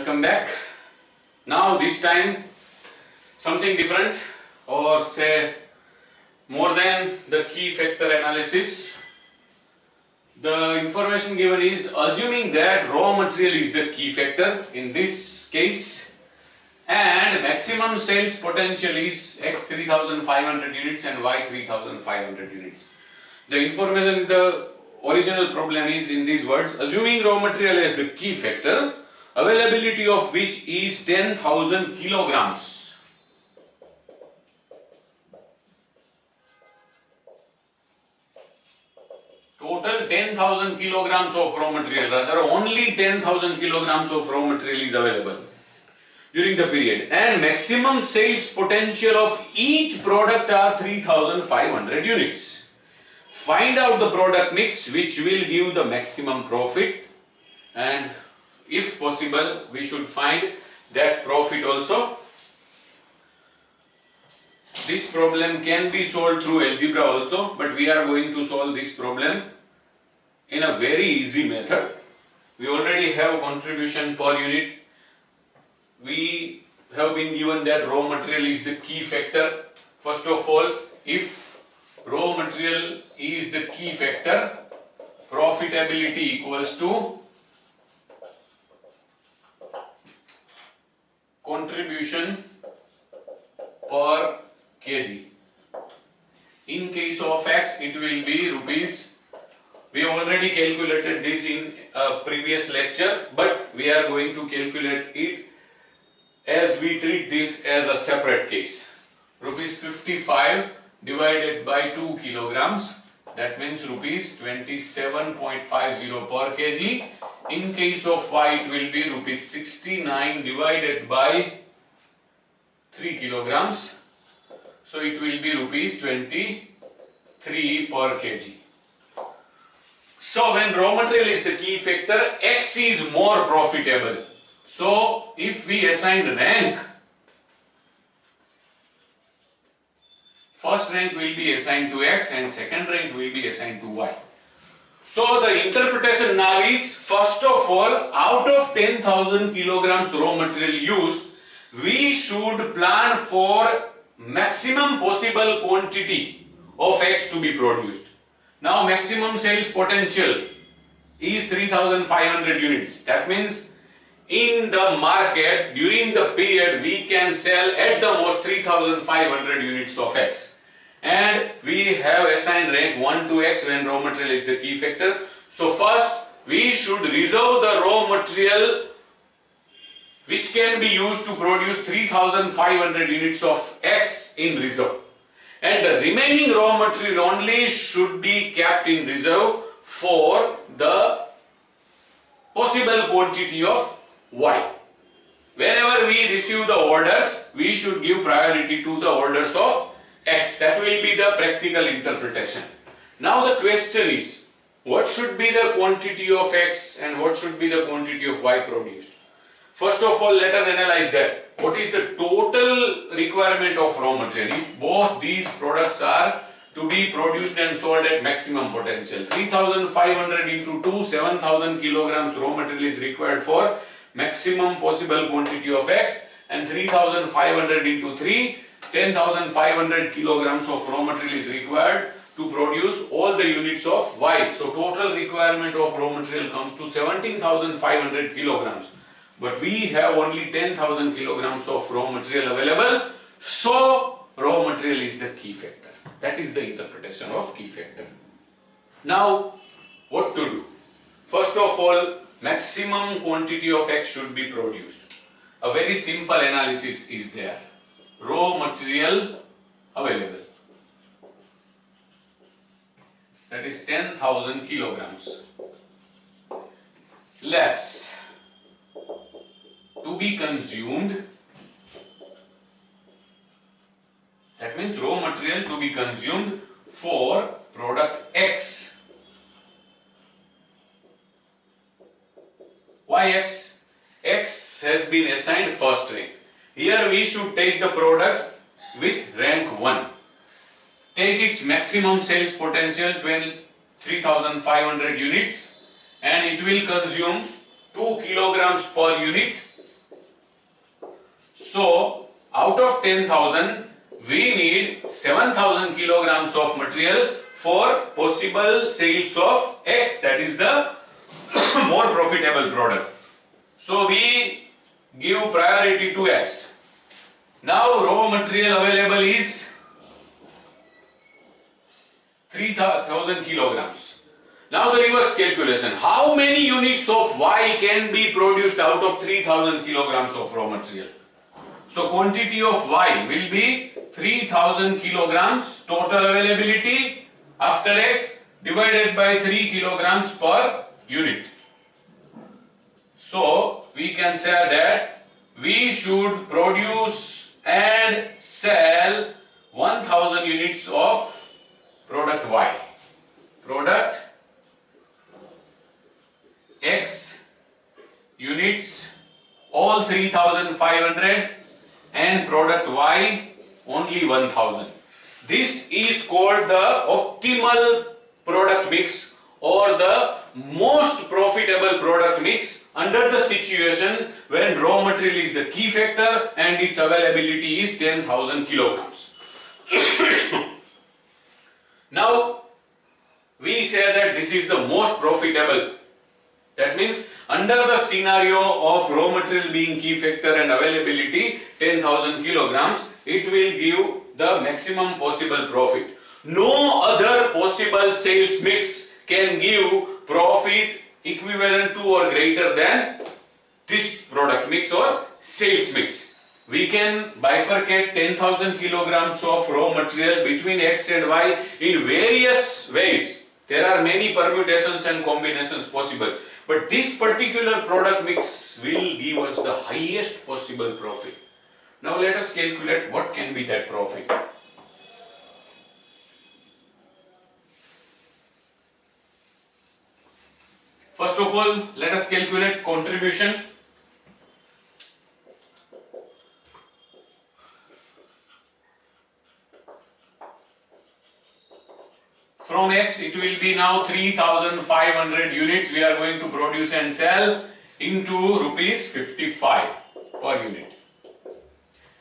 welcome back. Now this time something different, or say more than the key factor analysis. The information given is assuming that raw material is the key factor in this case and maximum sales potential is X 3500 units and Y 3500 units. The information in the original problem is in these words: assuming raw material as the key factor, availability of which is 10,000 kilograms. Total 10,000 kilograms of raw material, rather only 10,000 kilograms of raw material is available during the period, and maximum sales potential of each product are 3,500 units. Find out the product mix which will give the maximum profit, and if possible we should find that profit also. This problem can be solved through algebra also, but we are going to solve this problem in a very easy method. We already have contribution per unit. We have been given that raw material is the key factor. First of all, if raw material is the key factor, profitability equals to contribution per kg. In case of X, it will be rupees. We have already calculated this in a previous lecture, but we are going to calculate it as we treat this as a separate case. Rupees 55 divided by 2 kilograms, that means rupees 27.50 per kg. In case of Y, it will be rupees 69 divided by 3 kilograms. So it will be rupees 23 per kg. So when raw material is the key factor, X is more profitable. So if we assign rank, first rank will be assigned to X and second rank will be assigned to Y. So the interpretation now is, first of all, out of 10,000 kilograms raw material used, we should plan for maximum possible quantity of X to be produced. Now maximum sales potential is 3,500 units. That means in the market during the period we can sell at the most 3,500 units of X. And we have assigned rank 1 to X when raw material is the key factor. So first we should reserve the raw material which can be used to produce 3,500 units of X in reserve. And the remaining raw material only should be kept in reserve for the possible quantity of Y. Whenever we receive the orders, we should give priority to the orders of X. That will be the practical interpretation. Now the question is, what should be the quantity of X and what should be the quantity of Y produced? First of all, let us analyze that. What is the total requirement of raw material if both these products are to be produced and sold at maximum potential? 3,500 into 2, 7,000 kilograms raw material is required for maximum possible quantity of X, and 3,500 into 3, 10,500 kilograms of raw material is required to produce all the units of Y. So total requirement of raw material comes to 17,500 kilograms. But we have only 10,000 kilograms of raw material available, so raw material is the key factor. That is the interpretation of key factor. Now, what to do? First of all, maximum quantity of X should be produced. A very simple analysis is there. Raw material available, that is 10,000 kilograms, less to be consumed, that means raw material to be consumed for product X. Why X? X has been assigned first rank. Here we should take the product with rank 1. Take its maximum sales potential 3,500 units and it will consume 2 kilograms per unit So out of 10,000 we need 7,000 kilograms of material for possible sales of X, that is the more profitable product. So we give priority to X. Now raw material available is 3,000 kilograms. Now the reverse calculation. How many units of Y can be produced out of 3,000 kilograms of raw material? So quantity of Y will be 3,000 kilograms total availability after X divided by 3 kilograms per unit. So we can say that we should produce and sell 1,000 units of product Y. Product X units, all 3,500, and product Y only 1,000. This is called the optimal product mix or the most profitable product mix under the situation when raw material is the key factor and its availability is 10,000 kilograms. Now we say that this is the most profitable. That means under the scenario of raw material being key factor and availability 10,000 kilograms, it will give the maximum possible profit. No other possible sales mix can give profit equivalent to or greater than this product mix or sales mix. We can bifurcate 10,000 kilograms of raw material between X and Y in various ways. There are many permutations and combinations possible. But this particular product mix will give us the highest possible profit. Now let us calculate what can be that profit. First of all, let us calculate contribution. From X, it will be now 3,500 units we are going to produce and sell into rupees 55 per unit.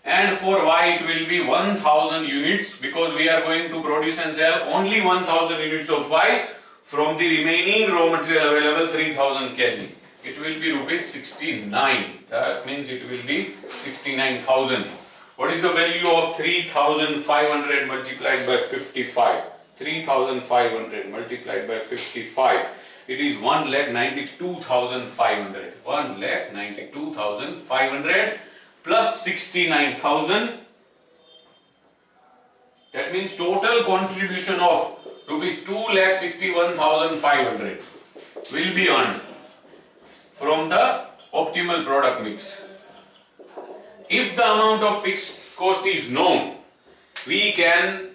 And for Y, it will be 1,000 units because we are going to produce and sell only 1,000 units of Y from the remaining raw material available 3,000 kg. It will be rupees 69. That means it will be 69,000. What is the value of 3,500 multiplied by 55? 3,500 multiplied by 55, it is 1,92,500. 1,92,500 plus 69,000. That means total contribution of rupees 2,61,500 will be earned from the optimal product mix. If the amount of fixed cost is known, we can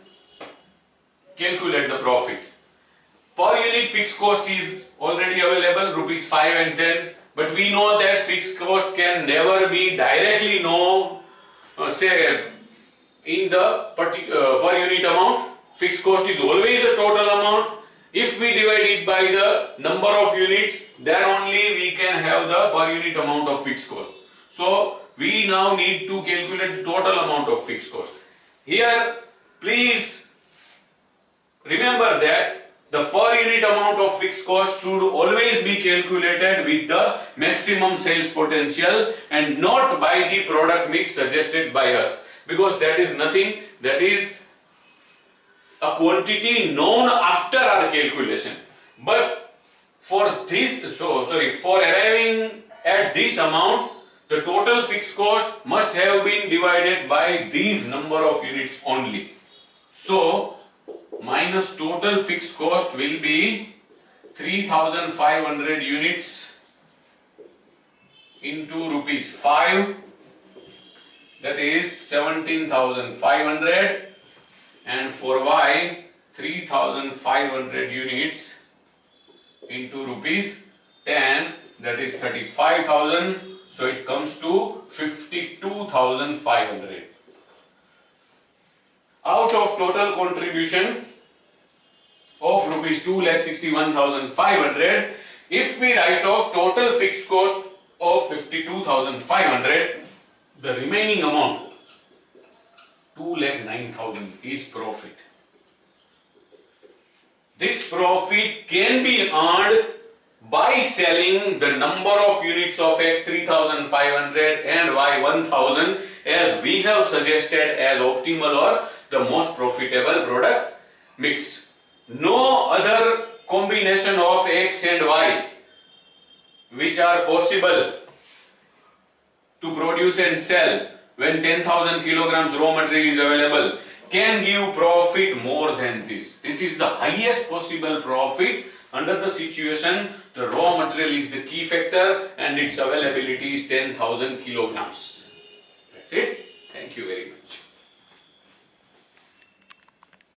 calculate the profit. Per unit fixed cost is already available, rupees 5 and 10, but we know that fixed cost can never be directly known, say in the per unit amount. Fixed cost is always a total amount. If we divide it by the number of units, then only we can have the per unit amount of fixed cost. So we now need to calculate the total amount of fixed cost. Here, please remember that the per unit amount of fixed cost should always be calculated with the maximum sales potential and not by the product mix suggested by us, because that is nothing, that is a quantity known after our calculation. But for this, for arriving at this amount, the total fixed cost must have been divided by these number of units only. So minus total fixed cost will be 3,500 units into rupees 5, that is 17,500, and for Y 3,500 units into rupees 10, that is 35,000, so it comes to 52,500. Out of total contribution of rupees 2,61,500, if we write off total fixed cost of 52,500, the remaining amount 2,09,000 is profit. This profit can be earned by selling the number of units of X 3,500 and Y 1,000 as we have suggested as optimal or the most profitable product mix. No other combination of X and Y which are possible to produce and sell when 10,000 kilograms raw material is available can give profit more than this. This is the highest possible profit under the situation. The raw material is the key factor and its availability is 10,000 kilograms. That's it. Thank you very much.